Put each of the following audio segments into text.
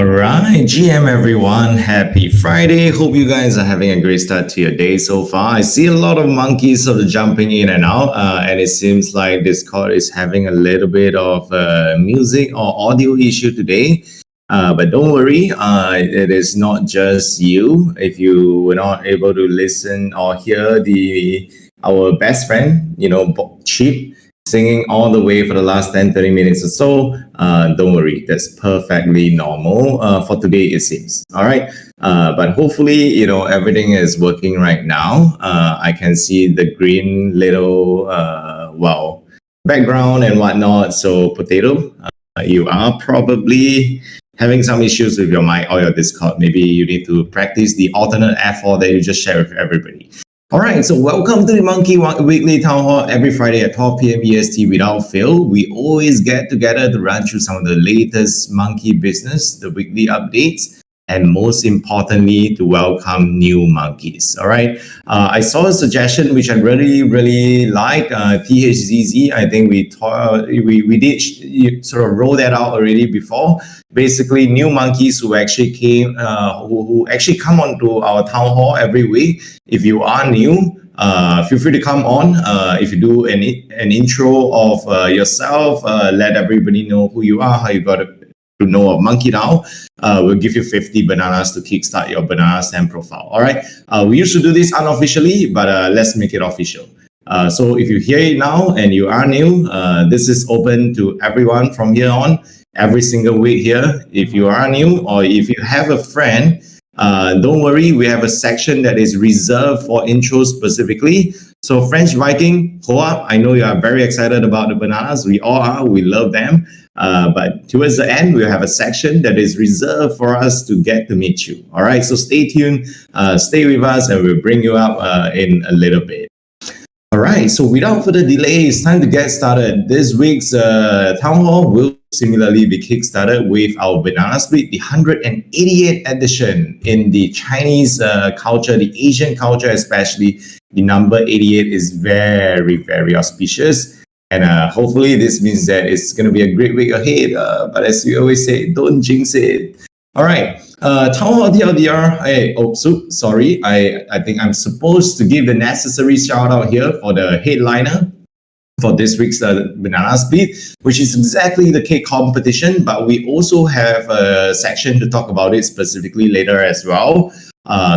All right, GM everyone, happy Friday. Hope you guys are having a great start to your day so far. I see a lot of monkeys sort of jumping in and out, and it seems like Discord is having a little bit of music or audio issue today. But don't worry, it is not just you. If you were not able to listen or hear our best friend, Chip, singing all the way for the last 10-30 minutes or so, don't worry, that's perfectly normal for today, it seems. All right. But hopefully, everything is working right now. I can see the green little, background and whatnot. So, Potato, you are probably having some issues with your mic or your Discord. Maybe you need to practice the alternate F4 that you just shared with everybody. All right, so welcome to the Monkey Weekly Town Hall every Friday at 12 p.m. EST without fail. We always get together to run through some of the latest monkey business, the weekly updates, and most importantly, to welcome new monkeys. All right, I saw a suggestion which I really like. THZZ, I think we did sort of roll that out already before. Basically, new monkeys who actually came, who actually come onto our town hall every week. If you are new, feel free to come on. If you do an intro of yourself, let everybody know who you are, how you got to know of MonkeDAO. We'll give you 50 bananas to kickstart your banana stand profile. All right. We used to do this unofficially, but let's make it official. So if you hear it now and you are new, this is open to everyone from here on. Every single week here. If you are new or if you have a friend, don't worry, we have a section that is reserved for intros specifically. So French Viking, pull up. I know you are very excited about the bananas. We all are. We love them. But towards the end, we'll have a section that is reserved for us to get to meet you. All right, so stay tuned, stay with us, and we'll bring you up in a little bit. All right, so without further delay, it's time to get started. This week's Town Hall will similarly be kickstarted with our Banana Split, the 188th edition in the Chinese culture, the Asian culture especially. The number 88 is very auspicious. And hopefully this means that it's going to be a great week ahead. But as we always say, don't jinx it. All right. Town Hall TLDR. Sorry. I think I'm supposed to give the necessary shout out here for the headliner for this week's Banana Split, which is exactly the cake competition. But we also have a section to talk about it specifically later as well.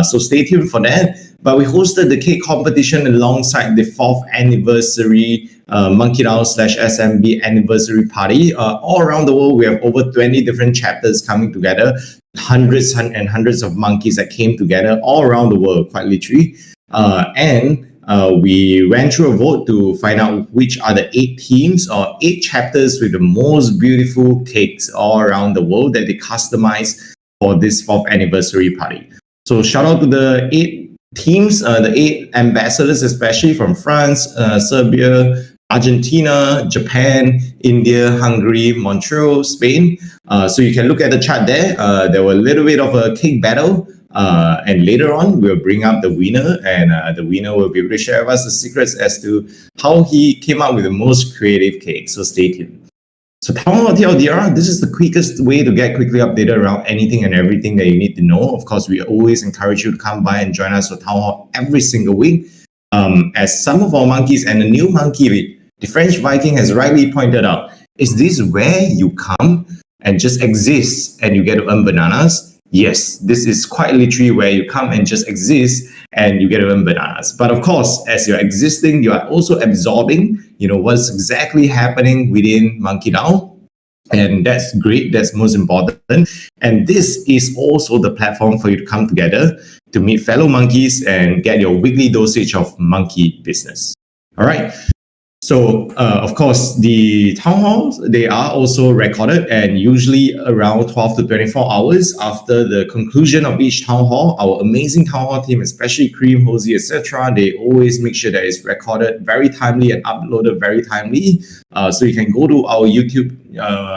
So stay tuned for that. But we hosted the cake competition alongside the 4th anniversary MonkeDAO / SMB anniversary party. All around the world, we have over 20 different chapters coming together, hundreds and hundreds of monkeys that came together all around the world, quite literally. And we went through a vote to find out which are the 8 teams or 8 chapters with the most beautiful cakes all around the world that they customized for this 4th anniversary party. So shout out to the 8 teams, the 8 ambassadors, especially from France, Serbia, Argentina, Japan, India, Hungary, Montreal, Spain. So you can look at the chart there. There were a little bit of a cake battle. And later on, we'll bring up the winner, and the winner will be able to share with us the secrets as to how he came up with the most creative cake. So stay tuned. So Town Hall TLDR, this is the quickest way to get quickly updated around anything and everything that you need to know. Of course, we always encourage you to come by and join us for Town Hall every single week. As some of our monkeys and the new monkey, the French Viking has rightly pointed out, is this where you come and just exist and you get to earn bananas? Yes, this is quite literally where you come and just exist and you get to earn bananas. But of course, as you're existing, you are also absorbing, what's exactly happening within MonkeDAO. And that's great. That's most important. And this is also the platform for you to come together to meet fellow monkeys and get your weekly dosage of monkey business. All right. So, of course, the town halls, they are also recorded, and usually around 12 to 24 hours after the conclusion of each town hall, our amazing town hall team, especially Cream, Hosey, etc., they always make sure that it's recorded very timely and uploaded very timely. So you can go to our YouTube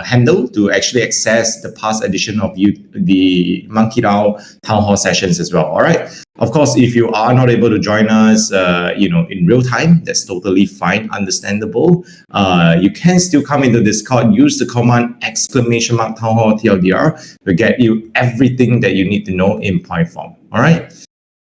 handle to actually access the past edition of the MonkeDAO town hall sessions as well. All right. Of course, if you are not able to join us, in real time, that's totally fine, understandable. You can still come into Discord, use the command !town hall TLDR to get you everything that you need to know in point form. All right.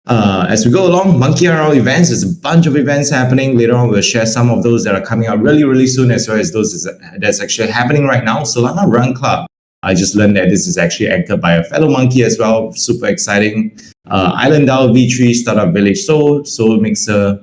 As we go along, MonkeDAO events, there's a bunch of events happening. Later on, we'll share some of those that are coming out really, really soon, as well as those that's actually happening right now. Solana Run Club. I just learned that this is actually anchored by a fellow monkey as well. Super exciting. Island DAO V3, Startup Village Seoul, Soul Mixer,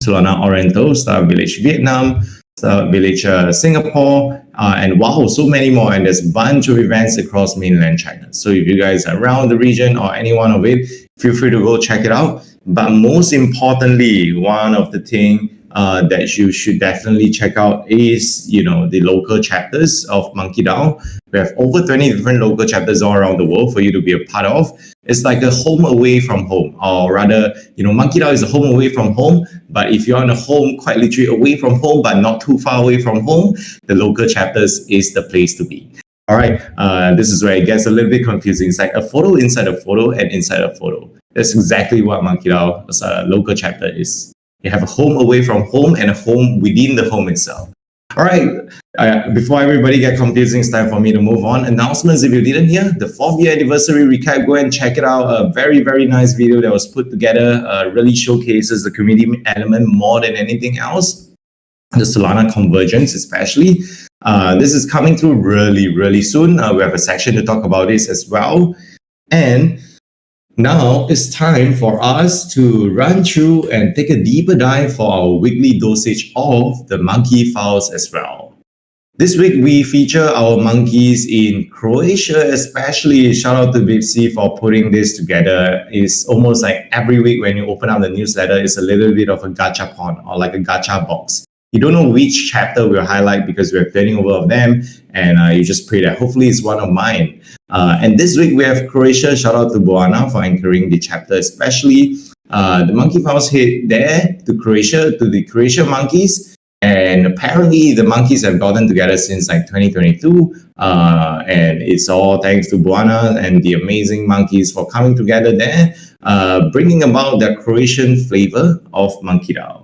Solana Oriental, Startup Village Vietnam, Startup Village Singapore, and wow, so many more. And there's a bunch of events across mainland China. So if you guys are around the region or any one of it, feel free to go check it out. But most importantly, one of the things that you should definitely check out is, the local chapters of MonkeDAO. We have over 20 different local chapters all around the world for you to be a part of. It's like a home away from home, or rather, MonkeDAO is a home away from home. But if you're in a home quite literally away from home, but not too far away from home, the local chapters is the place to be. All right, this is where it gets a little bit confusing. It's like a photo inside a photo and inside a photo. That's exactly what MonkeDAO's local chapter is. You have a home away from home and a home within the home itself. All right, before everybody get confusing, it's time for me to move on. Announcements, if you didn't hear, the 4th year anniversary recap, go and check it out. A very, very nice video that was put together, really showcases the community element more than anything else. The Solana convergence especially. This is coming through really, really soon. We have a section to talk about this as well. And now it's time for us to run through and take a deeper dive for our weekly dosage of the monkey files as well. This week, we feature our monkeys in Croatia, especially. Shout out to Bipsy for putting this together. It's almost like every week when you open up the newsletter, it's a little bit of a gachapon or like a gacha box. You don't know which chapter we'll highlight because we're turning over of them, and you just pray that hopefully it's one of mine. And this week we have Croatia. Shout out to Boana for anchoring the chapter, especially. The monkey files hit there to Croatia, to the Croatian monkeys. And apparently the monkeys have gotten together since like 2022. And it's all thanks to Boana and the amazing monkeys for coming together there, bringing about the Croatian flavor of MonkeDAO.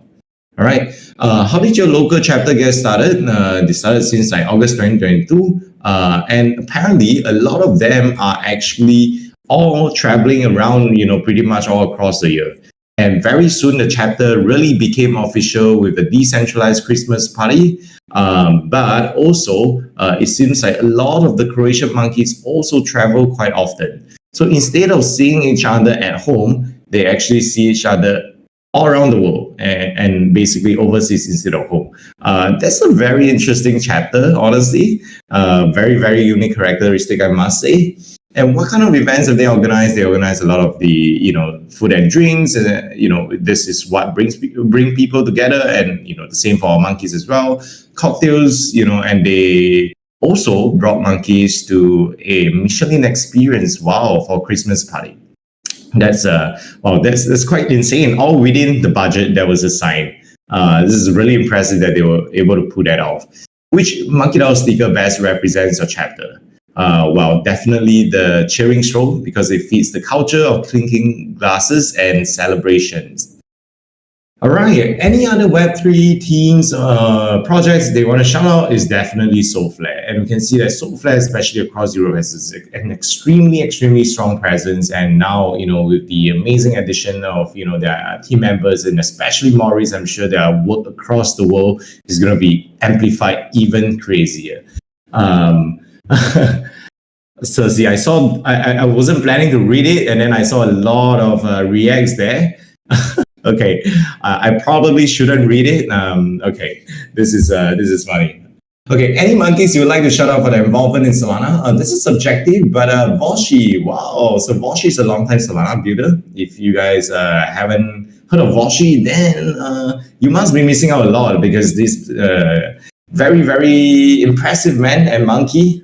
All right. How did your local chapter get started? They started since like August 2022. And apparently a lot of them are actually all traveling around, pretty much all across the year. And very soon the chapter really became official with the decentralized Christmas party. But also it seems like a lot of the Croatian monkeys also travel quite often. So instead of seeing each other at home, they actually see each other all around the world and basically overseas instead of home. That's a very interesting chapter, honestly. Very, very unique characteristic, I must say. And what kind of events have they organized? They organize a lot of the, food and drinks. This is what bring people together, and the same for our monkeys as well. Cocktails, and they also brought monkeys to a Michelin experience. Wow, for Christmas party. That's that's quite insane. All within the budget that was assigned. This is really impressive that they were able to pull that off. Which MonkeDAO sticker best represents your chapter? Definitely the cheering stroll, because it feeds the culture of clinking glasses and celebrations. All right. Any other Web3 teams, projects they want to shout out is definitely Soulflare. And we can see that Soulflare, especially across Europe, has an extremely, extremely strong presence. And now, with the amazing addition of, their team members, and especially Maurice, I'm sure their work across the world is going to be amplified even crazier. So see, I wasn't planning to read it, and then I saw a lot of reacts there. Okay, I probably shouldn't read it. Okay, this is funny. Okay, any monkeys you would like to shout out for their involvement in Solana? This is subjective, but Voshi, wow. So Voshi is a long-time Solana builder. If you guys haven't heard of Voshi, then you must be missing out a lot, because this very, very impressive man and monkey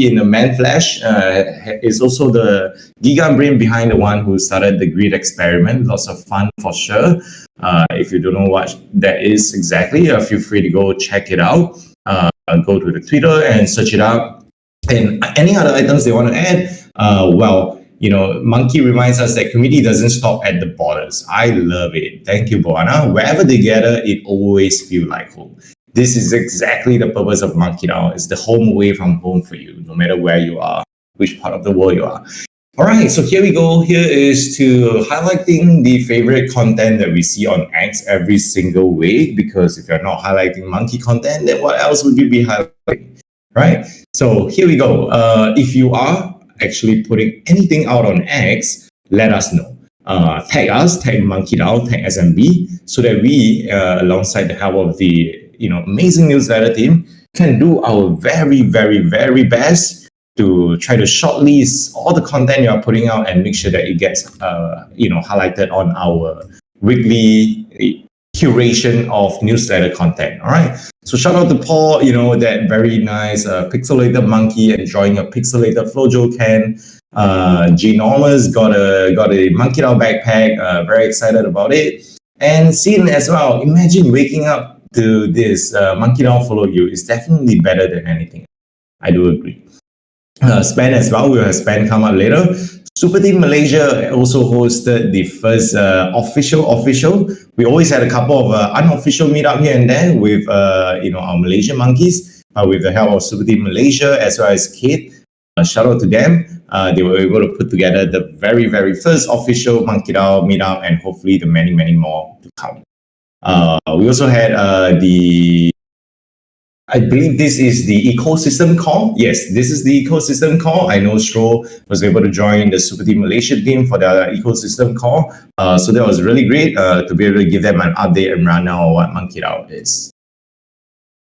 in the man flesh is also the Giga brain behind the one who started the Grid experiment. Lots of fun for sure. If you don't know what that is exactly, feel free to go check it out. go to the Twitter and search it out. And any other items they want to add, Monkey reminds us that community doesn't stop at the borders. I love it. Thank you, Boana. Wherever they gather, it always feels like home. This is exactly the purpose of MonkeDAO. It's the home away from home for you, no matter where you are, which part of the world you are. All right, so here we go. Here is to highlighting the favorite content that we see on X every single week, because if you're not highlighting monkey content, then what else would you be highlighting, right? So here we go. If you are actually putting anything out on X, let us know. Tag us, tag MonkeDAO, tag SMB, so that we, alongside the help of the amazing newsletter team, can do our very, very, very best to try to shortlist all the content you are putting out and make sure that it gets highlighted on our weekly curation of newsletter content. All right. So shout out to Paul, that very nice pixelated monkey enjoying a pixelated Flojo can. Ginormous got a MonkeDAO backpack. Very excited about it. And Sin as well. Imagine waking up to this MonkeDAO follow you. Is definitely better than anything. I do agree. Span as well. We'll have Span come up later. Super Team Malaysia also hosted the first official. We always had a couple of unofficial meetup here and there with our Malaysian monkeys, with the help of Super Team Malaysia as well as Kate. Shout out to them. They were able to put together the very, very first official MonkeDAO meetup, and hopefully the many, many more to come. We also had I believe this is the ecosystem call. Yes, this is the ecosystem call. I know Stro was able to join the Super Team Malaysia team for the ecosystem call. So that was really great to be able to give them an update and rundown on what MonkeDAO is.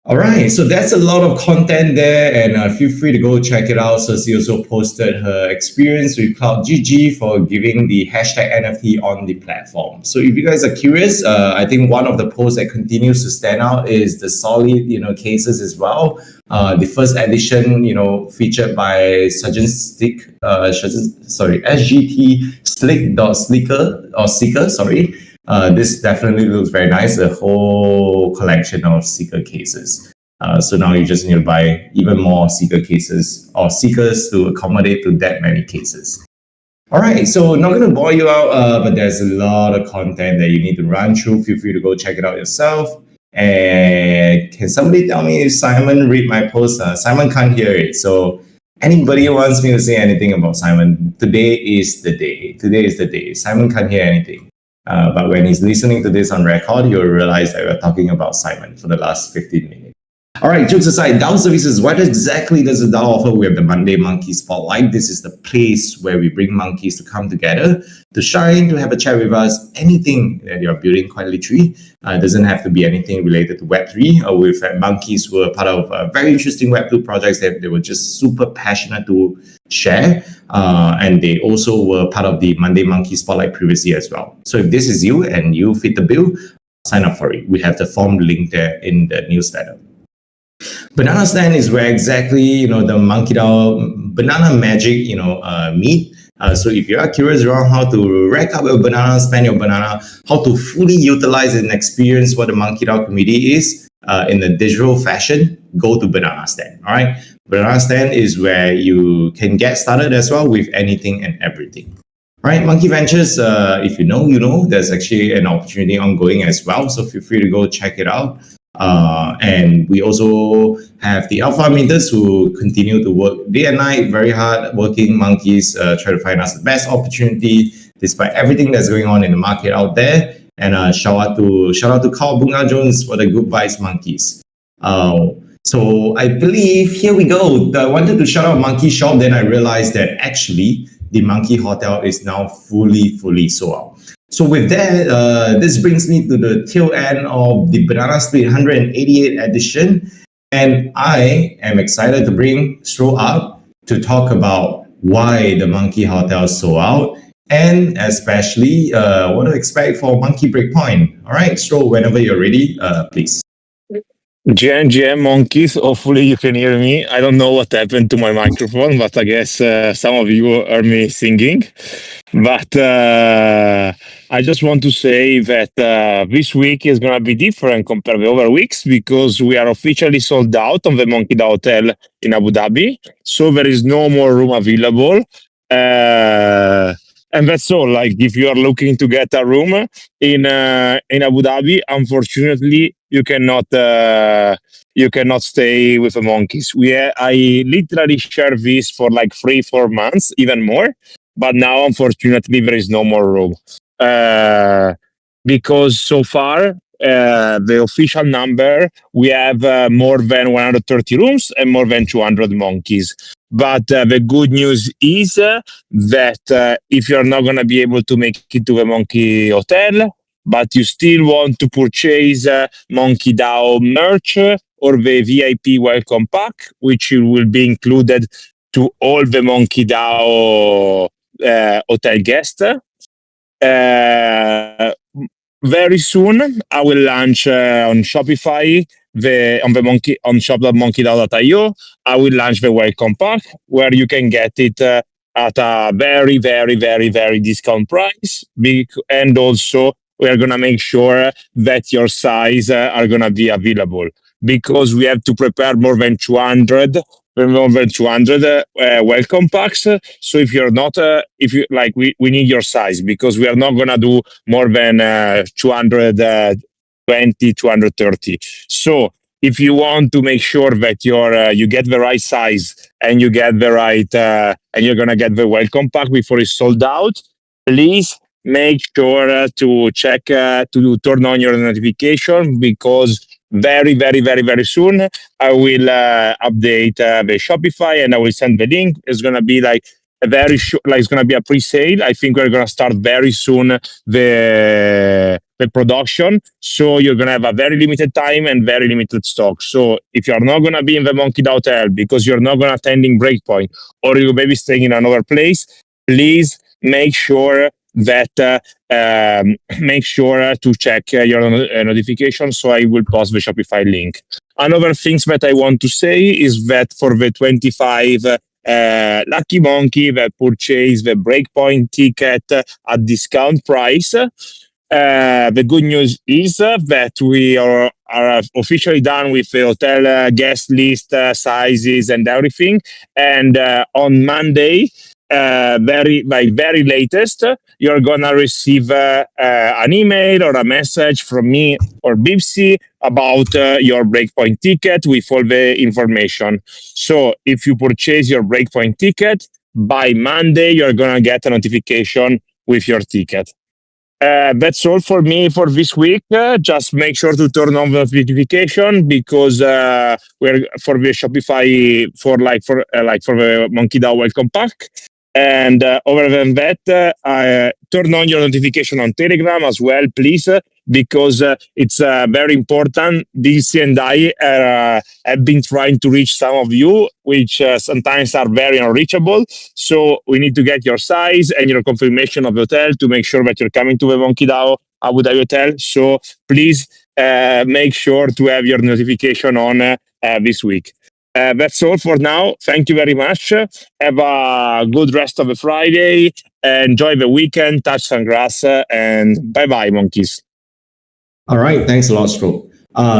All right, so that's a lot of content there, and feel free to go check it out. So she also posted her experience with CloudGG for giving the hashtag NFT on the platform. So if you guys are curious, I think one of the posts that continues to stand out is the solid, cases as well. The first edition, featured by SGT Seeker. This definitely looks very nice. A whole collection of Seeker cases. So now you just need to buy even more Seeker cases or Seekers to accommodate to that many cases. All right, so not going to bore you out, but there's a lot of content that you need to run through. Feel free to go check it out yourself. And can somebody tell me if Simon read my post? Simon can't hear it. So anybody who wants me to say anything about Simon, today is the day. Simon can't hear anything. But when he's listening to this on record, he'll realize that we're talking about Simon for the last 15 minutes. All right, jokes aside, DAO services, what exactly does the DAO offer? We have the Monday Monkey Spotlight. This is the place where we bring monkeys to come together, to shine, to have a chat with us. Anything that you're building, quite literally. It doesn't have to be anything related to Web3. We've had monkeys who are part of very interesting Web2 projects that they were just super passionate to share. And they also were part of the Monday Monkey Spotlight previously as well. So if this is you and you fit the bill, sign up for it. We have the form link there in the newsletter. Banana Stand is where exactly, the MonkeDAO banana magic, meet. So if you are curious around how to rack up your banana, spend your banana, how to fully utilize and experience what the MonkeDAO community is in a digital fashion, go to Banana Stand. All right. Banana Stand is where you can get started as well with anything and everything. All right, Monkey Ventures, if you know, there's actually an opportunity ongoing as well. So feel free to go check it out. And we also have the alpha meters who continue to work day and night, very hard working monkeys, try to find us the best opportunity despite everything that's going on in the market out there. And shout out to Carl Bunga Jones for the good vibes monkeys. So I believe here we go. I wanted to shout out Monkey Shop, then I realized that actually the Monkey Hotel is now fully sold out. So with that, this brings me to the tail end of the Banana Split 188 edition. And I am excited to bring Stro up to talk about why the Monkey Hotel sold out, and especially what to expect for Monkey Breakpoint. All right, Stro, whenever you're ready, please. GM monkeys, hopefully you can hear me. I don't know what happened to my microphone, but I guess some of you heard me singing. But I just want to say that this week is going to be different compared to other weeks because we are officially sold out on the MonkeDAO Hotel in Abu Dhabi. So there is no more room available. And that's all. Like if you are looking to get a room in Abu Dhabi, unfortunately, you cannot stay with the monkeys. I literally share this for like 3-4 months, even more. But now, unfortunately, there is no more room because so far the official number we have more than 130 rooms and more than 200 monkeys. But the good news is that if you're not going to be able to make it to the Monkey Hotel, but you still want to purchase MonkeDAO merch or the VIP welcome pack, which will be included to all the MonkeDAO hotel guests. Very soon, I will launch on Shopify on shop.monkeydao.io. I will launch the welcome pack where you can get it at a very, very, very, very discount price. And also, we are gonna make sure that your size are gonna be available because we have to prepare more than 200 welcome packs. So if you're not, if you like, we need your size because we are not gonna do more than 220, 230. So if you want to make sure that you get the right size and you get the right, and you're gonna get the welcome pack before it's sold out, please make sure to check to turn on your notification because very, very, very, very soon I will update the Shopify and I will send the link. It's gonna be like a very short, like it's gonna be a pre-sale. I think we're gonna start very soon the production. So you're gonna have a very limited time and very limited stock. So if you're not gonna be in the MonkeDAO Hotel because you're not gonna attending Breakpoint or you may be staying in another place, please make sure that make sure to check your notification. So I will post the Shopify link. Another things that I want to say is that for the 25 lucky monkey that purchase the Breakpoint ticket at discount price, the good news is that we are officially done with the hotel guest list sizes and everything. And on Monday, very latest, you're gonna receive an email or a message from me or Bipsy about your Breakpoint ticket with all the information. So if you purchase your Breakpoint ticket by Monday, you're gonna get a notification with your ticket. That's all for me for this week. Just make sure to turn on the notification because we're for the Shopify for the MonkeDAO welcome pack. And other than that, turn on your notification on Telegram as well, please, because it's very important. DC and I have been trying to reach some of you, which sometimes are very unreachable. So we need to get your size and your confirmation of the hotel to make sure that you're coming to the MonkeDAO Abu Dhabi Hotel. So please make sure to have your notification on this week. That's all for now. Thank you very much. Have a good rest of the Friday. Enjoy the weekend. Touch some grass. And bye-bye, monkeys. All right, thanks a lot, Stroke.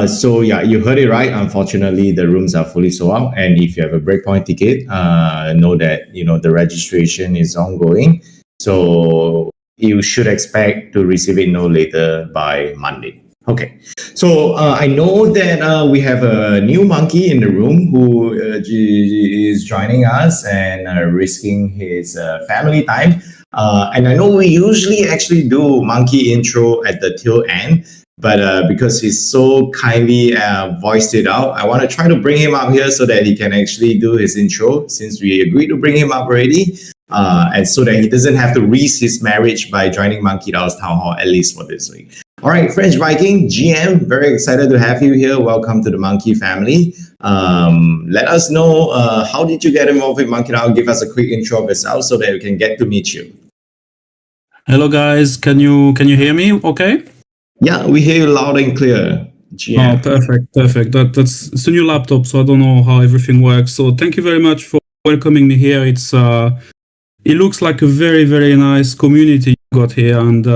So yeah, you heard it right. Unfortunately, the rooms are fully sold out, and if you have a Breakpoint ticket, know that the registration is ongoing. So you should expect to receive it no later by Monday. Okay, so I know that we have a new monkey in the room who is joining us and risking his family time. And I know we usually actually do monkey intro at the tail end, but because he's so kindly voiced it out, I want to try to bring him up here so that he can actually do his intro since we agreed to bring him up already. And so that he doesn't have to risk his marriage by joining MonkeDAO's Town Hall, at least for this week. All right, French Viking, GM, very excited to have you here. Welcome to the Monkey family. Let us know, how did you get involved with MonkeDAO? Give us a quick intro of yourself so that we can get to meet you. Hello guys, can you hear me okay? Yeah, we hear you loud and clear. GM. Oh, perfect. It's a new laptop, so I don't know how everything works. So thank you very much for welcoming me here. It looks like a very, very nice community you got here, and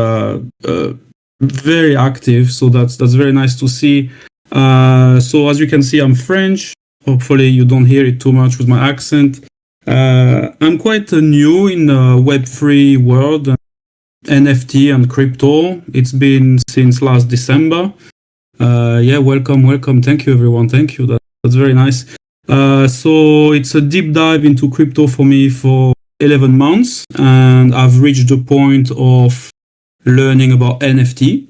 very active. So that's very nice to see. So as you can see, I'm French. Hopefully you don't hear it too much with my accent. I'm quite new in the Web3 world, NFT and crypto. It's been since last December. Welcome. Thank you, everyone. Thank you. That's very nice. So it's a deep dive into crypto for me for 11 months, and I've reached the point of learning about NFT.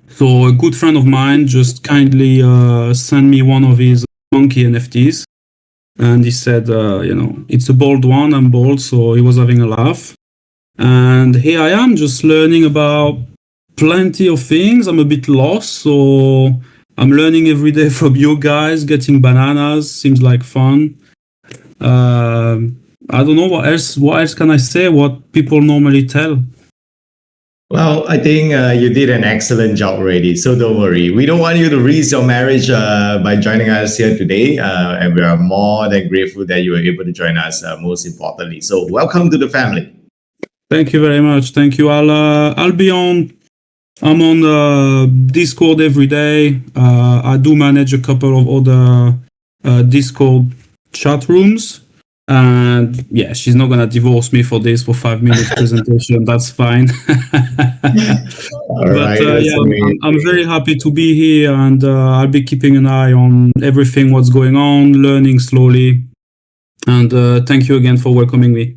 So a good friend of mine just kindly sent me one of his monkey NFTs, and he said, it's a bold one. I'm bold, so he was having a laugh. And here I am, just learning about plenty of things. I'm a bit lost, so I'm learning every day from you guys. Getting bananas seems like fun. I don't know what else can I say, what people normally tell. Well, I think you did an excellent job already, so don't worry. We don't want you to risk your marriage by joining us here today, and we are more than grateful that you were able to join us, most importantly. So welcome to the family. Thank you very much. Thank you. I'll be on. I'm on Discord every day. I do manage a couple of other Discord chat rooms. And yeah, she's not gonna divorce me for this for 5 minutes presentation. That's fine. I'm very happy to be here, and I'll be keeping an eye on everything, what's going on, learning slowly. And thank you again for welcoming me.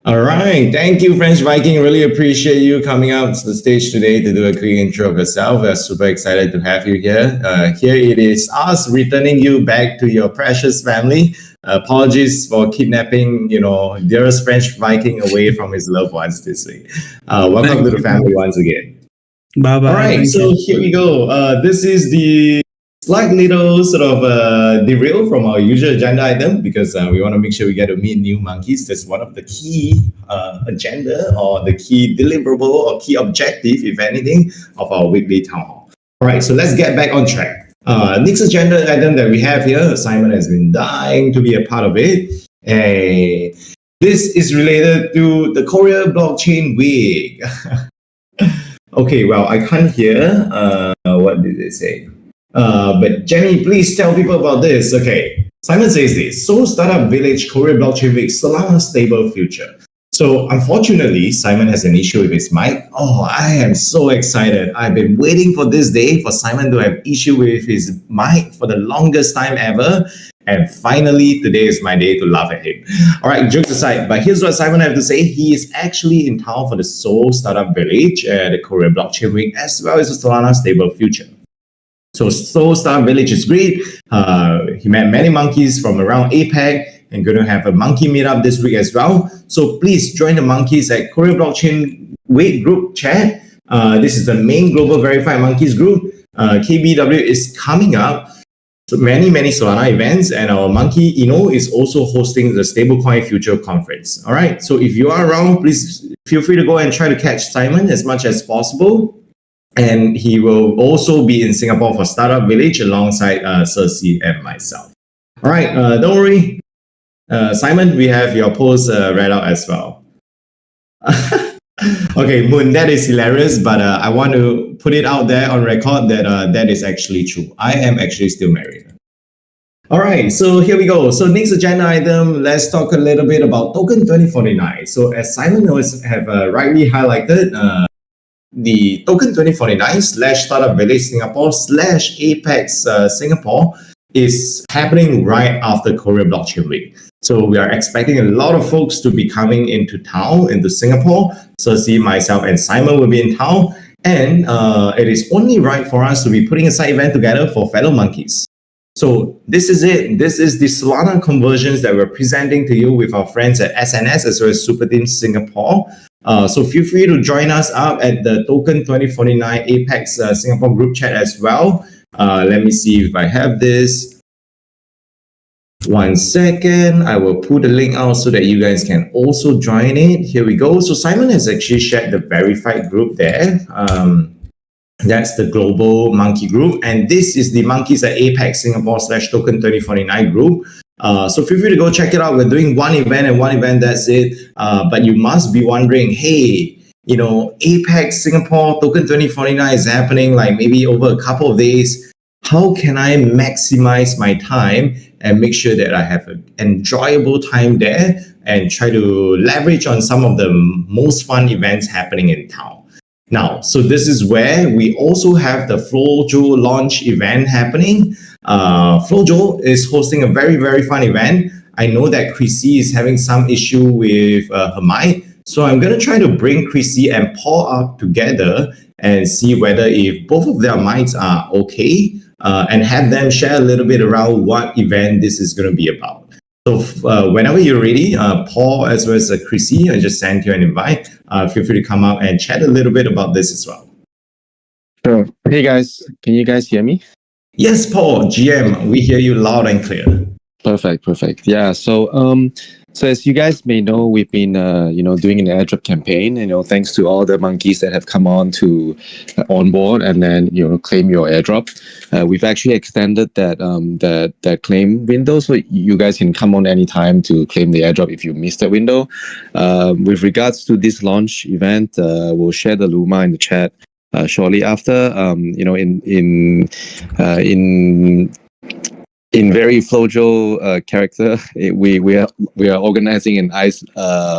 All right. Thank you, French Viking. Really appreciate you coming out to the stage today to do a quick intro of yourself. We're super excited to have you here. Here it is us returning you back to your precious family. Apologies for kidnapping, dearest French Viking away from his loved ones this week. Welcome to the family once again. Bye-bye. All right. So here we go. This is the slight little sort of derail from our usual agenda item, because we want to make sure we get to meet new monkeys. That's one of the key agenda, or the key deliverable, or key objective, if anything, of our weekly town hall. All right, so let's get back on track. Next agenda item that we have here, Simon has been dying to be a part of it. This is related to the Korea blockchain week. Okay, well, I can't hear. What did they say? But Jenny, please tell people about this. Okay, Simon says this: Seoul Startup Village Korea Blockchain Week, Solana stable future. So unfortunately, Simon has an issue with his mic. Oh, I am so excited. I've been waiting for this day for Simon to have issue with his mic for the longest time ever. And finally, today is my day to laugh at him. All right, jokes aside, but here's what Simon had to say. He is actually in town for the Seoul Startup Village, the Korea Blockchain Week, as well as the Solana stable future. So Seoul Startup Village is great. He met many monkeys from around APAC, and going to have a monkey meetup this week as well. So please join the monkeys at Korea Blockchain Week group chat. This is the main global verified monkeys group. KBW is coming up. So many Solana events, and our monkey Ino is also hosting the Stablecoin Future Conference. All right. So if you are around, please feel free to go and try to catch Simon as much as possible. And he will also be in Singapore for Startup Village alongside Cersei and myself. All right, don't worry. Simon, we have your post read out as well. Okay, Moon, that is hilarious, but I want to put it out there on record that that is actually true. I am actually still married. All right, so here we go. So next agenda item, let's talk a little bit about Token 2049. So as Simon have rightly highlighted, the Token 2049 / Startup Village Singapore / Apex Singapore is happening right after Korea Blockchain Week. So we are expecting a lot of folks to be coming into town, into Singapore. Cersei, myself, and Simon will be in town. And it is only right for us to be putting a side event together for fellow monkeys. So this is it. This is the Solana conversions that we're presenting to you with our friends at SNS as well as Super Team Singapore. So feel free to join us up at the Token 2049 Apex Singapore group chat as well. Let me see if I have this. 1 second. I will put the link out so that you guys can also join it. Here we go. So Simon has actually shared the verified group there. That's the global monkey group. And this is the Monkeys at Apex Singapore /token 2049 group. So feel free to go check it out. We're doing one event and one event, that's it. But you must be wondering, hey, Apex Singapore token 2049 is happening like maybe over a couple of days. How can I maximize my time and make sure that I have an enjoyable time there and try to leverage on some of the most fun events happening in town? Now, so this is where we also have the Flojo launch event happening. Flojo is hosting a very, very fun event. I know that Chrissy is having some issue with her mic. So I'm going to try to bring Chrissy and Paul up together and see whether if both of their mics are okay and have them share a little bit around what event this is going to be about. So whenever you're ready, Paul as well as Chrissy, I just sent you an invite. Feel free to come up and chat a little bit about this as well. Sure. Hey guys, can you guys hear me? Yes, Paul, GM, we hear you loud and clear. Perfect. Yeah. So as you guys may know, we've been doing an airdrop campaign. Thanks to all the monkeys that have come on to onboard and then claim your airdrop. We've actually extended that claim window, so you guys can come on anytime to claim the airdrop if you missed that window. With regards to this launch event, we'll share the Luma in the chat shortly after. In very Flojo character, we are organizing an ice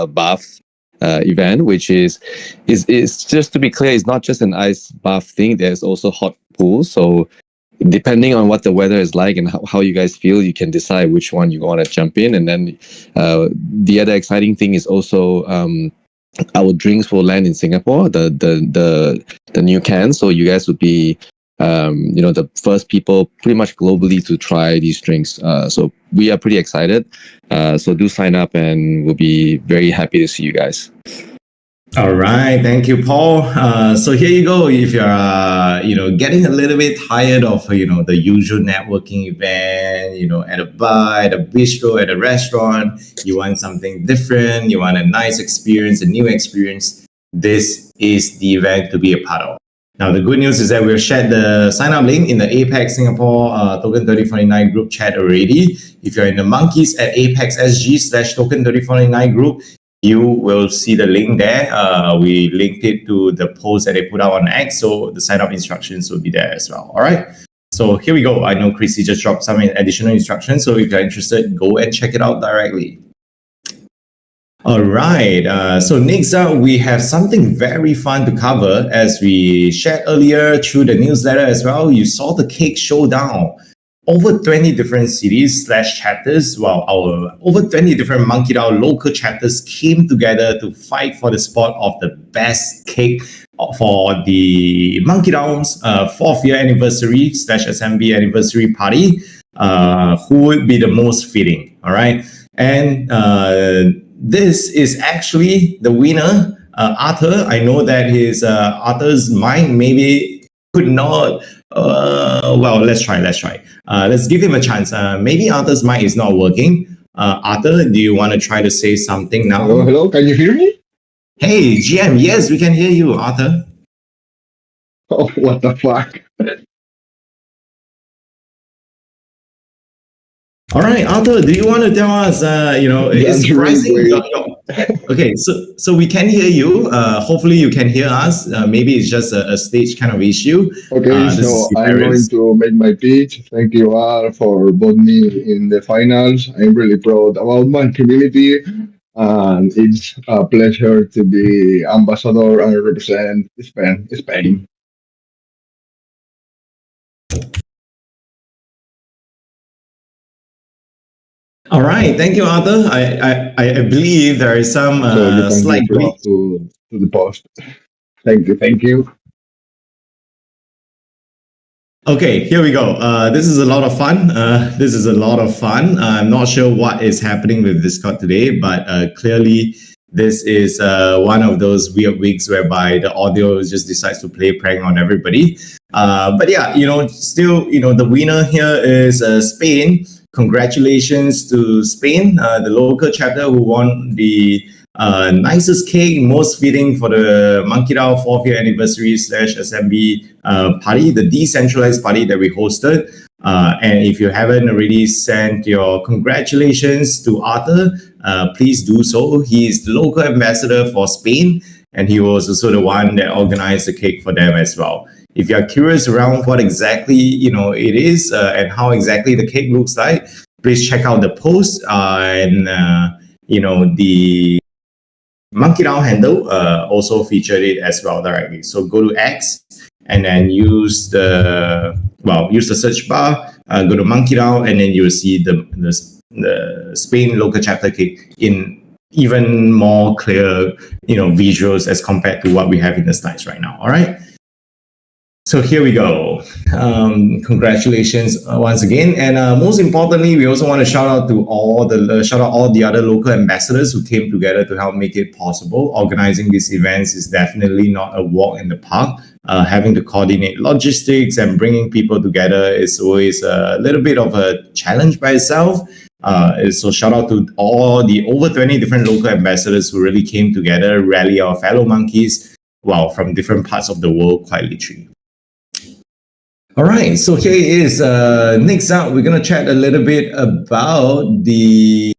bath event, which is just to be clear, it's not just an ice bath thing. There's also hot pools. So depending on what the weather is like and how you guys feel, you can decide which one you want to jump in. And then the other exciting thing is also our drinks will land in Singapore, the new cans. So you guys would be the first people pretty much globally to try these drinks. So we are pretty excited. So do sign up and we'll be very happy to see you guys. All right. Thank you, Paul. So here you go. If you're, getting a little bit tired of, the usual networking event, at a bar, at a bistro, at a restaurant, you want something different, you want a nice experience, a new experience, this is the event to be a part of. Now, the good news is that we've shared the sign-up link in the Apex Singapore Token 3049 group chat already. If you're in the Monkeys at Apex SG /Token 3049 group, you will see the link there. We linked it to the post that they put out on X, so the sign-up instructions will be there as well. All right. So here we go. I know Chrissy just dropped some additional instructions, so if you're interested, go and check it out directly. All right. So next up, we have something very fun to cover. As we shared earlier through the newsletter as well, you saw the Cake Showdown. Over 20 different cities /chapters, our over 20 different MonkeDAO local chapters came together to fight for the spot of the best cake for the MonkeDAO's 4th year anniversary /SMB anniversary party. Who would be the most fitting? All right. And this is actually the winner, Arthur. I know that Arthur's mind maybe could not. Let's try. Let's give him a chance. Maybe Arthur's mic is not working. Arthur, do you want to try to say something now? Hello. Can you hear me? Hey, GM. Yes, we can hear you, Arthur. Oh, what the fuck? All right, Arthur, do you want to tell us, it's surprising. Okay, so we can hear you. Hopefully you can hear us. Maybe it's just a stage kind of issue. Okay, so I'm going to make my pitch. Thank you all for voting me in the finals. I'm really proud about my community. And it's a pleasure to be ambassador and represent Spain. All right, thank you, Arthur. I believe there is some slight glitch to the post. Thank you. Okay, here we go. This is a lot of fun. I'm not sure what is happening with Discord today, but clearly this is one of those weird weeks whereby the audio just decides to play prank on everybody. But yeah, still, the winner here is Spain. Congratulations to Spain, the local chapter who won the nicest cake, most fitting for the MonkeDAO 4th year anniversary / SMB party, the decentralized party that we hosted. And if you haven't already sent your congratulations to Arthur, please do so. He is the local ambassador for Spain, and he was also the one that organized the cake for them as well. If you're curious around what exactly it is and how exactly the cake looks like, please check out the post and the MonkeDAO handle also featured it as well directly. So go to X and then use the search bar, go to MonkeDAO, and then you'll see the Spain local chapter cake in even more clear visuals as compared to what we have in the slides right now. All right. So here we go. Congratulations once again, and most importantly, we also want to shout out all the other local ambassadors who came together to help make it possible. Organizing these events is definitely not a walk in the park. Having to coordinate logistics and bringing people together is always a little bit of a challenge by itself. So shout out to all the over 20 different local ambassadors who really came together, rally our fellow monkeys, from different parts of the world, quite literally. All right, so here it is. Next up, we're going to chat a little bit about the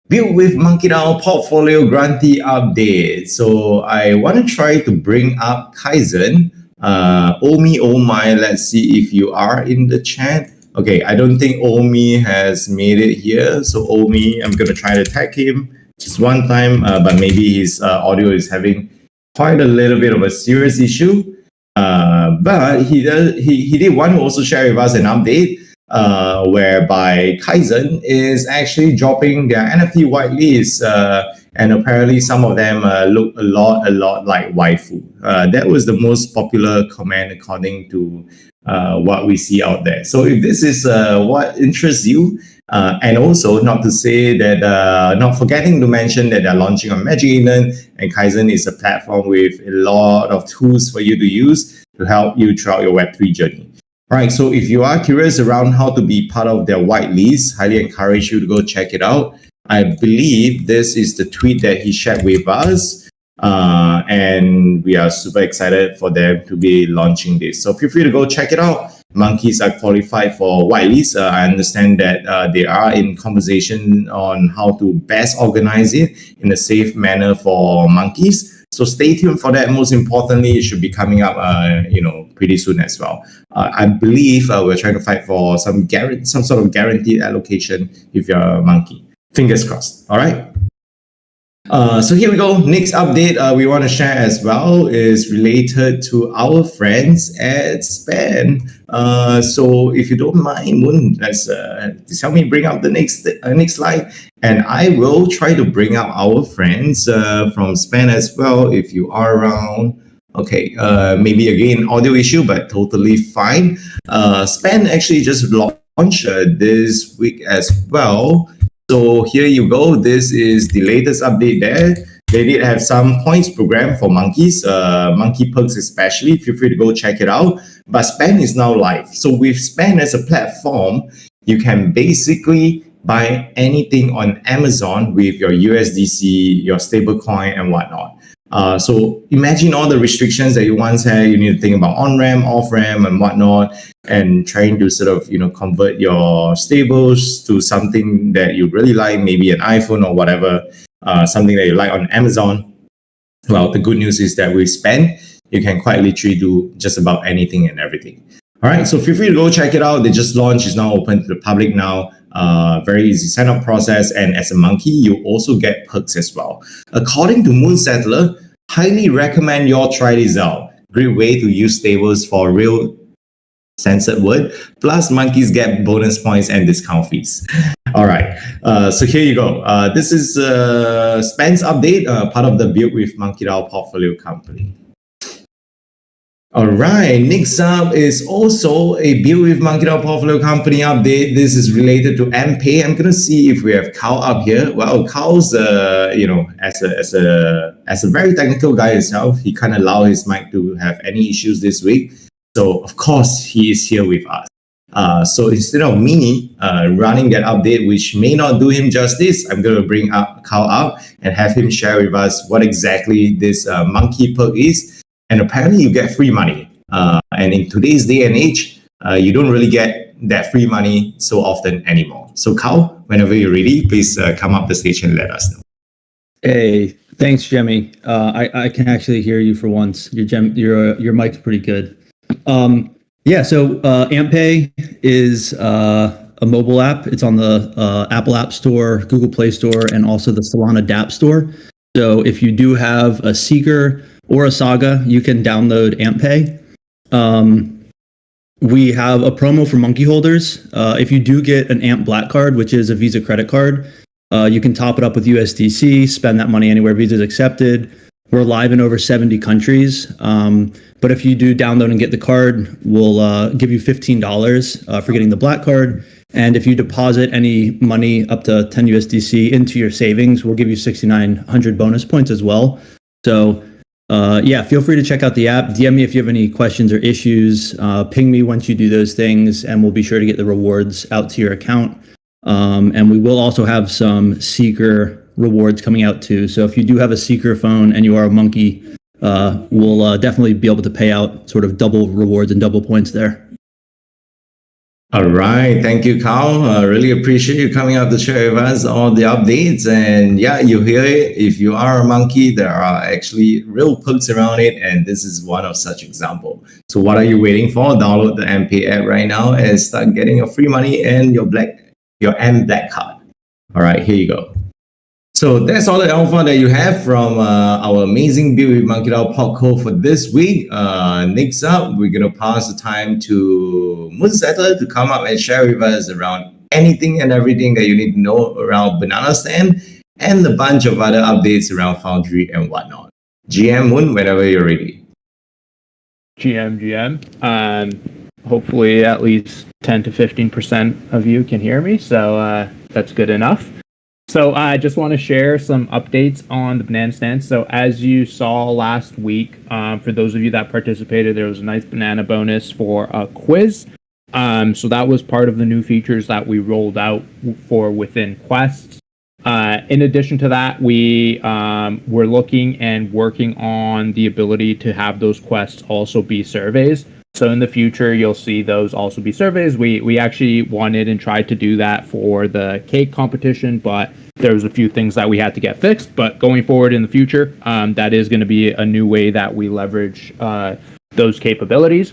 Build with MonkeDAO portfolio grantee update. So I want to try to bring up Kaizen. Oh my, let's see if you are in the chat. Okay, I don't think Omi has made it here. So Omi, I'm going to try to tag him just one time, but maybe his audio is having quite a little bit of a serious issue. But he did want to also share with us an update whereby Kaizen is actually dropping their NFT whitelist, and apparently some of them look a lot like waifu. That was the most popular comment according to what we see out there. So if this is what interests you, and also not to say that, not forgetting to mention that they're launching on Magic Eden, and Kaizen is a platform with a lot of tools for you to use to help you throughout your Web3 journey. All right, so if you are curious around how to be part of their whitelist, highly encourage you to go check it out. I believe this is the tweet that he shared with us, and we are super excited for them to be launching this. So feel free to go check it out. Monkeys are qualified for whitelist. I understand that they are in conversation on how to best organize it in a safe manner for monkeys. So stay tuned for that. Most importantly, it should be coming up, pretty soon as well. I believe we're trying to fight for some sort of guaranteed allocation if you're a monkey. Fingers crossed. All right. So here we go. Next update we want to share as well is related to our friends at Span. So if you don't mind, Moon, just help me bring up the next slide, and I will try to bring up our friends from Span as well if you are around. Okay, maybe again audio issue, but totally fine. Span actually just launched this week as well. So here you go. This is the latest update there. They did have some points program for monkeys, monkey perks especially. Feel free to go check it out. But Span is now live. So with Span as a platform, you can basically buy anything on Amazon with your USDC, your stablecoin, and whatnot. So imagine all the restrictions that you once had. You need to think about on-ramp, off-ramp, and whatnot, and trying to sort of, convert your stables to something that you really like, maybe an iPhone or whatever, something that you like on Amazon. Well, the good news is that with Span, you can quite literally do just about anything and everything. All right, so feel free to go check it out. They just launched, it's now open to the public now. Very easy sign-up process, and as a monkey, you also get perks as well. According to Moon Settler, highly recommend you all try this out. Great way to use stables for real censored word. Plus, monkeys get bonus points and discount fees. All right, so here you go. This is Span's update, part of the Build with MonkeDAO portfolio company. All right, next up is also a Build with MonkeDAO portfolio company update. This is related to MPay. I'm gonna see if we have Carl up here. Well, Carl's, as a very technical guy himself, he can't allow his mic to have any issues this week. So of course he is here with us. So instead of me running that update, which may not do him justice, I'm going to bring up Carl up and have him share with us what exactly this monkey perk is. And apparently you get free money. And in today's day and age, you don't really get that free money so often anymore. So Carl, whenever you're ready, please come up the stage and let us know. Hey, thanks, Jemmy. I can actually hear you for once. Your mic's pretty good. So AmpPay is a mobile app. It's on the Apple App Store, Google Play Store, and also the Solana dApp Store. So if you do have a Seeker or a Saga, you can download AmpPay. We have a promo for monkey holders. If you do get an Amp Black card, which is a Visa credit card, you can top it up with USDC, spend that money anywhere Visa is accepted. We're live in over 70 countries. But if you do download and get the card, we'll give you $15 for getting the Black card. And if you deposit any money up to 10 USDC into your savings, we'll give you 6,900 bonus points as well. So feel free to check out the app. DM me if you have any questions or issues. Ping me once you do those things, and we'll be sure to get the rewards out to your account. And we will also have some Seeker rewards coming out too. So if you do have a Seeker phone and you are a monkey, we'll definitely be able to pay out sort of double rewards and double points there. All right. Thank you, Carl. Really appreciate you coming up to share with us all the updates. And yeah, you hear it. If you are a monkey, there are actually real perks around it. And this is one of such example. So what are you waiting for? Download the MPay app right now and start getting your free money and your M Black card. All right, here you go. So that's all the alpha that you have from our amazing Build with MonkeDAO podcast for this week. Next up, we're going to pass the time to Moonsettler to come up and share with us around anything and everything that you need to know around Banana Stand and a bunch of other updates around Foundry and whatnot. GM Moon, whenever you're ready. GM. Hopefully at least 10 to 15% of you can hear me, so that's good enough. So I just want to share some updates on the Banana Stand. So as you saw last week, for those of you that participated, there was a nice banana bonus for a quiz. So that was part of the new features that we rolled out for within quests. In addition to that, we were looking and working on the ability to have those quests also be surveys. So in the future, you'll see those also be surveys. We actually wanted and tried to do that for the cake competition, but there was a few things that we had to get fixed. But going forward in the future, that is going to be a new way that we leverage those capabilities.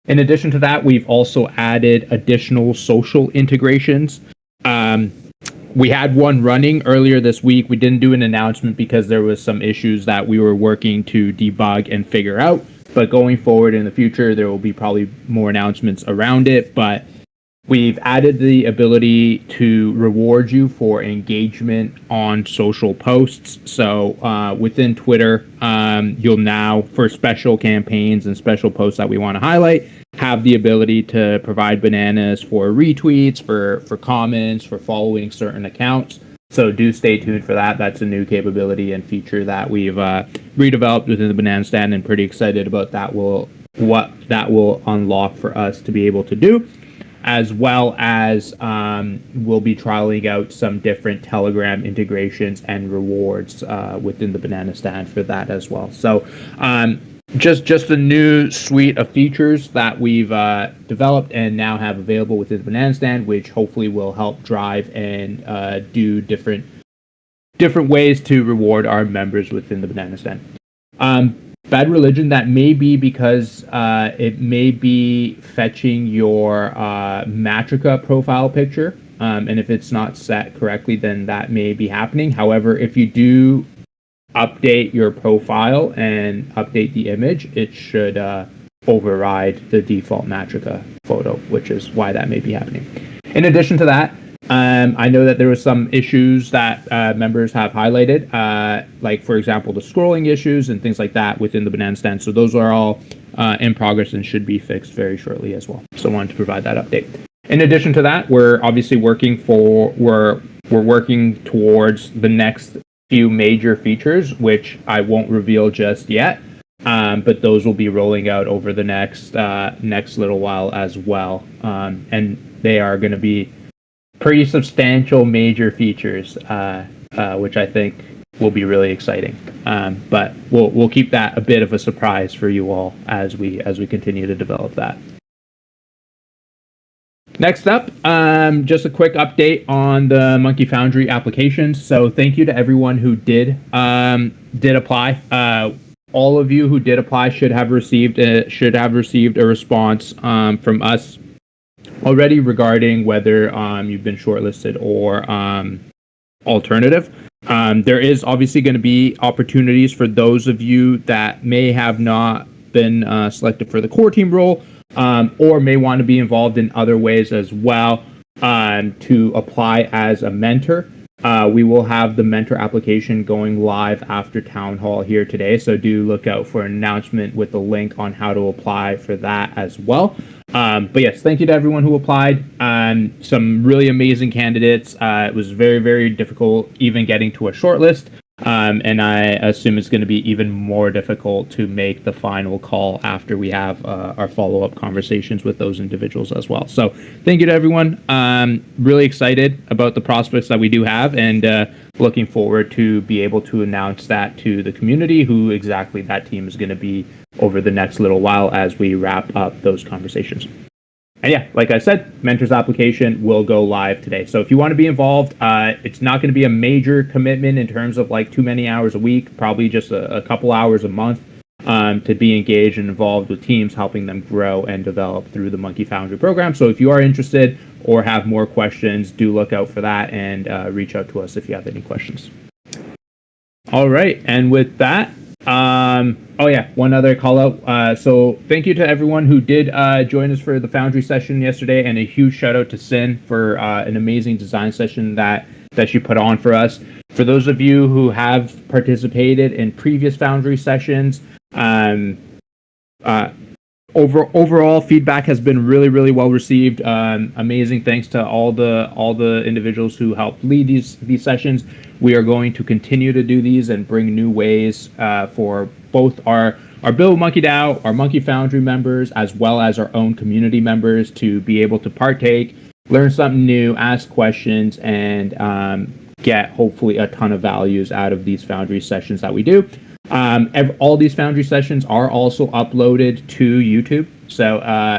In addition to that, we've also added additional social integrations. We had one running earlier this week. We didn't do an announcement because there was some issues that we were working to debug and figure out. But going forward in the future, there will be probably more announcements around it. But we've added the ability to reward you for engagement on social posts. So within Twitter, you'll now, for special campaigns and special posts that we want to highlight, have the ability to provide bananas for retweets, for comments, for following certain accounts. So do stay tuned for that. That's a new capability and feature that we've redeveloped within the Banana Stand, and pretty excited about that. What that will unlock for us to be able to do, as well as we'll be trialing out some different Telegram integrations and rewards within the Banana Stand for that as well. So just a new suite of features that we've developed and now have available within the Banana Stand, which hopefully will help drive and do different ways to reward our members within the Banana Stand. Bad religion, that may be because it may be fetching your Matrica profile picture, and if it's not set correctly, then that may be happening. However, if you do update your profile and update the image, it should override the default Matrica photo, which is why that may be happening. In addition to that, I know that there was some issues that members have highlighted, like, for example, the scrolling issues and things like that within the Banana Stand. So those are all in progress and should be fixed very shortly as well. So I wanted to provide that update. In addition to that, we're obviously working towards the next few major features, which I won't reveal just yet. but those will be rolling out over the next little while as well, and they are going to be pretty substantial major features, which I think will be really exciting. But we'll keep that a bit of a surprise for you all as we continue to develop that. Next up, just a quick update on the Monkey Foundry applications. So thank you to everyone who did apply. All of you who did apply should have received a response from us already regarding whether you've been shortlisted or alternative. There is obviously going to be opportunities for those of you that may have not been selected for the core team role, or may want to be involved in other ways as well, to apply as a mentor. We will have the mentor application going live after Town Hall here today, so do look out for an announcement with the link on how to apply for that as well. But yes, thank you to everyone who applied. Some really amazing candidates. It was very, very difficult even getting to a shortlist. And I assume it's going to be even more difficult to make the final call after we have our follow-up conversations with those individuals as well. So thank you to everyone. Really excited about the prospects that we do have, and looking forward to be able to announce that to the community, who exactly that team is going to be over the next little while as we wrap up those conversations. And yeah, like I said, Mentors application will go live today. So if you want to be involved, it's not going to be a major commitment in terms of like too many hours a week, probably just a couple hours a month, to be engaged and involved with teams, helping them grow and develop through the Monkey Foundry program. So if you are interested or have more questions, do look out for that and reach out to us if you have any questions. All right. And with that, oh yeah, one other call out. So thank you to everyone who did join us for the Foundry session yesterday, and a huge shout out to Sin for an amazing design session that she put on for us. For those of you who have participated in previous Foundry sessions, overall feedback has been really, really well received. Amazing thanks to all the individuals who helped lead these sessions. We are going to continue to do these and bring new ways for both our Build MonkeDAO, our Monkey Foundry members, as well as our own community members, to be able to partake, learn something new, ask questions, and get hopefully a ton of values out of these Foundry sessions that we do. All these Foundry sessions are also uploaded to YouTube, so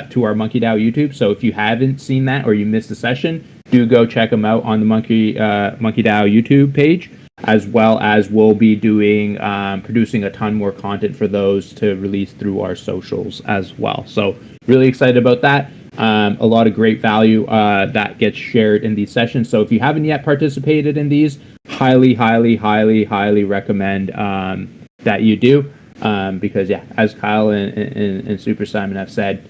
to our MonkeDAO YouTube. So if you haven't seen that or you missed a session, do go check them out on the MonkeDAO YouTube page, as well as we'll be producing a ton more content for those to release through our socials as well. So really excited about that. A lot of great value that gets shared in these sessions. So if you haven't yet participated in these, highly recommend that you do, because yeah, as Kyle and Super Simon have said,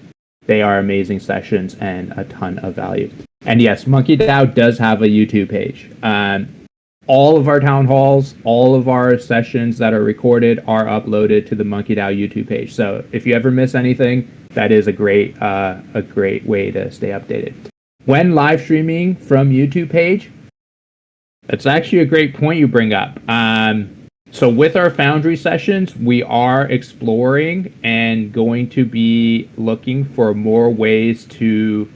they are amazing sessions and a ton of value. And yes, MonkeDAO does have a YouTube page. All of our town halls, all of our sessions that are recorded are uploaded to the MonkeDAO YouTube page. So if you ever miss anything, that is a great way to stay updated. When live streaming from YouTube page, that's actually a great point you bring up. So with our Foundry sessions, we are exploring and going to be looking for more ways to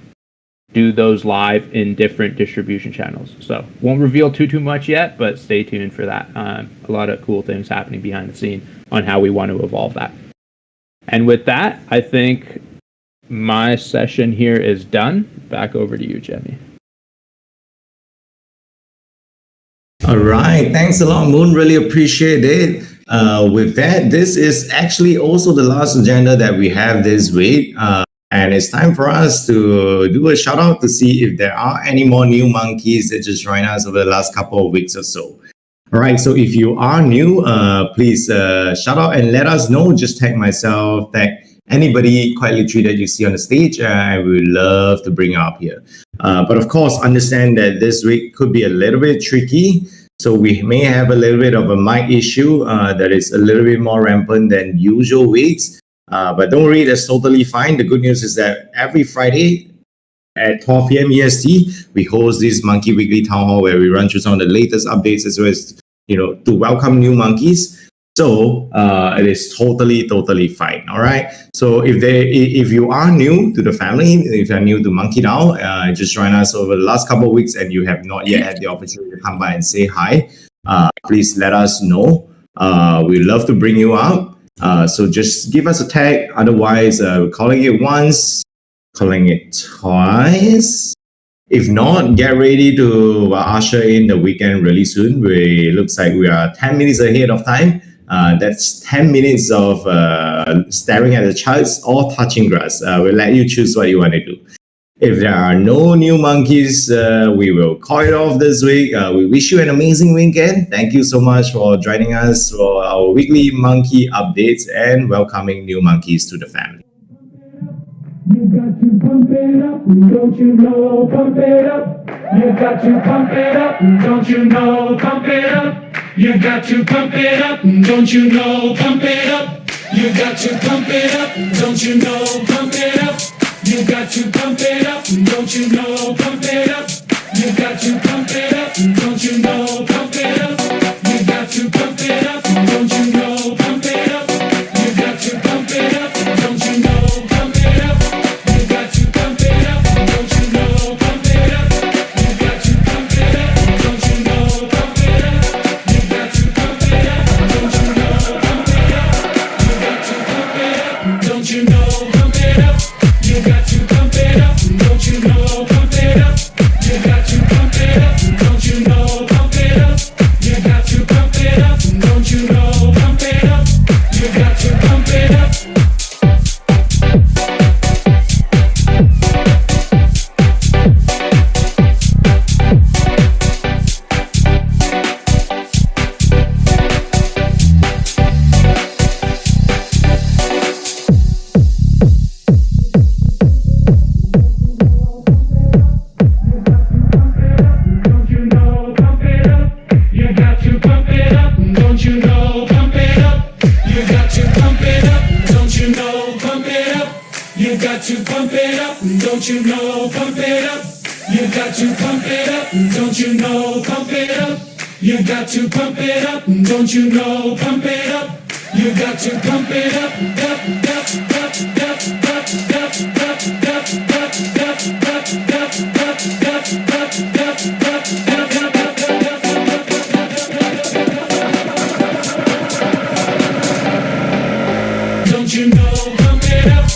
do those live in different distribution channels. So won't reveal too much yet, but stay tuned for that. A lot of cool things happening behind the scene on how we want to evolve that. And with that, I think my session here is done. Back over to you, Jemmy. All right. Thanks a lot, Moon. Really appreciate it. With that, this is actually also the last agenda that we have this week. And it's time for us to do a shout out to see if there are any more new monkeys that just joined us over the last couple of weeks or so. All right. So if you are new, please shout out and let us know. Just tag myself, tag anybody quite literally that you see on the stage. I would love to bring you up here. But of course, understand that this week could be a little bit tricky. So we may have a little bit of a mic issue that is a little bit more rampant than usual weeks. But don't worry, that's totally fine. The good news is that every Friday at 12 p.m. EST, we host this Monkey Weekly Town Hall where we run through some of the latest updates, as well as, to welcome new monkeys. So it is totally fine. All right. So if you are new to the family, if you're new to MonkeDAO, just join us over the last couple of weeks and you have not yet had the opportunity to come by and say hi, please let us know. We'd love to bring you up. So just give us a tag. Otherwise, we're calling it once, calling it twice. If not, get ready to usher in the weekend really soon. Looks like we are 10 minutes ahead of time. That's 10 minutes of staring at the charts or touching grass. We'll let you choose what you want to do. If there are no new monkeys, we will call it off this week. We wish you an amazing weekend. Thank you so much for joining us for our weekly monkey updates and welcoming new monkeys to the family. You got to pump it up, don't you know? Pump it up. You got to pump it up, don't you know? Pump it up. You got to pump it up, don't you know? Pump it up. You got to pump it up, don't you know? Pump it up. You got to pump it up, don't you know? Pump it up. You got to pump it up, don't you know? Pump it up. You got to pump it up, don't you know? Pump it up. You got to pump it up, don't you know? Pump it up. You got to pump it up, don't you know? Pump it up. You got to pump it up, don't you know? Pump it up. You got to pump it up, don't you know? Pump it up. You got to pump it up, don't you know? Pump it up. You got to pump it up, don't you know? Pump it up. You got to pump it up, don't you know? Pump it up. You got to pump it up, don't you know? Pump it up. You got to pump it up. Don't you know? Pump it up. You got to pump it up, don't you know? Pump it up. You got to pump it up, don't you know? Pump it up. You got to pump it up, don't you know? Pump it up. You got to pump it up, don't you know? Pump it up. You got to pump it up, don't you know? Pump it up. You got to pump it up, up, up, up, up, up, up, up, up, up, up, up, don't you know? Pump it up.